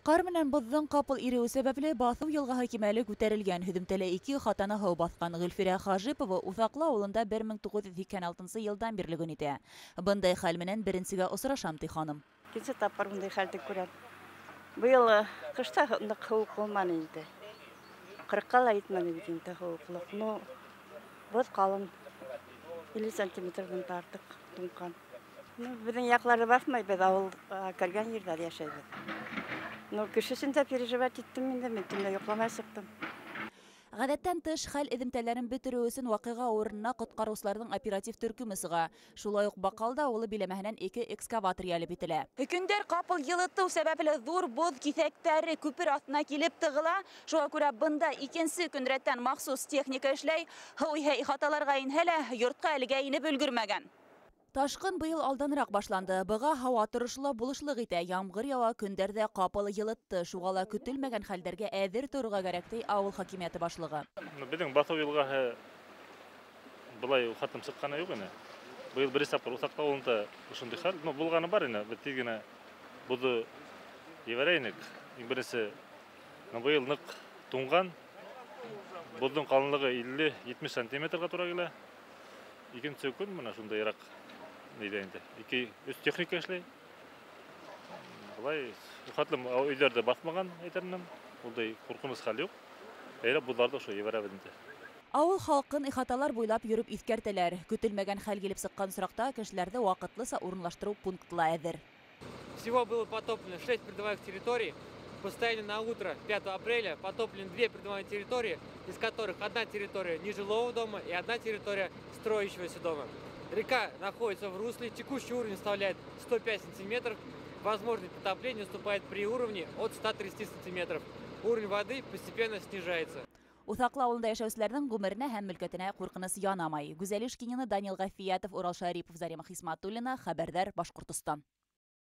Кар менән боҙҙоң ҡапыл иреүе сәбәпле Баҫыу йылғаһы кимәле күтәрелгән. Һөҙөмтәлә 2 хатаны һыу баҫҡан. Гөлфирә Хажипова Уҫаҡлы ауылында 1986 йылдан бирле көн итә. Бындай хәл менән беренсегә осрашам, ти ханым. Икенсе тапҡыр бындай хәлде күрәм. Быйыл ҡышта ныҡ һыуыҡ булманы инде. 40-ҡа ла етмәне бит инде һыуыҡлыҡ. Ну, боҙ ҡалын, 50 сантиметрҙан артыҡ туңҡан. Беҙҙең яҡлары баҫмай, беҙ ауыл кергән ерҙә йәшәйбеҙ. Ну, кешесен дә переживать иттем инде, мен төнлә йоҡламай сыҡтым. Ғәҙәттән тыш хәл эҙемтәләрен бөтөрөү өсөн ваҡиға урынына ҡотҡарыусыларҙың оператив төркөмө сыға. Шулай уҡ Баҡалда ауылы биләмәһенән 2 экскаватор йәлеп ителә. Көндәр ҡапыл йылытыу сәбәпле ҙур боҙ киҫәктәре күпер аҫтына килеп тығыла. Шуға күрә бында икенсе көн рәттән махсус техника эшләй. Һыу иһә ихаталарға инһә лә, йортҡа әлегә инеп өлгөрмәгән. Ташҡын быйыл алданыраҡ башланды. Быға һауа торышлы булышлыҡ итә. Ямғыр яуа, көндәрҙә ҡапыл йылытты. Шуға ла көтөлмәгән хәлдәргә әҙер торорға кәрәк, ти ауыл хакимиәте башлығы. Беҙҙең Баҫыу йылғаһы былай хатым сыҡҡаны юҡ ине. Быйыл беренсе тапҡыр Уҫаҡлы ауылында ошондай хәл булғаны бар ине. Беҙ тиҙ генә боҙҙо ебәрә инек. Иң беренсе быйыл ныҡ туңған. Боҙҙоң ҡалынлығы 50-70 сантиметрға тура килә. Икенсе көн мына шундайыраҡ нейҙә инде. 2-3 техника эшләй. Былай хәтлем өйҙәрҙе баҫмаған әйтермен. Ундай ҡурҡыныс хәл юҡ. Әйләп боҙҙарҙы ошо ебәрәбеҙ инде. Ауыл халҡын ихаталар буйлап йөрөп иҫкәртәләр. Көтөлмәгән хәл килеп сыҡҡан осраҡта кешеләрҙе ваҡытлыса урынлаштырыу пункты ла әҙер. Всего было потоплено 6 придомовых территорий. По состоянию на утро 5 апреля потоплены 2 придомовые территории, из которых одна территория нежилого дома и одна территория строящегося дома. Река находится в русле, текущий уровень составляет 105 сантиметров, возможность потопления наступает при уровне от 130 сантиметров. Уровень воды постепенно снижается. Уҫаҡлы ауылында йәшәүселәрҙең ғүмеренә һәм мөлкәтенә ҡурҡыныс янамай. Гүзәл Ишкинина, Данил Ғафиятов, Урал Шарипов, Зарима Хисматуллина, Хәбәрҙәр, Башҡортостан.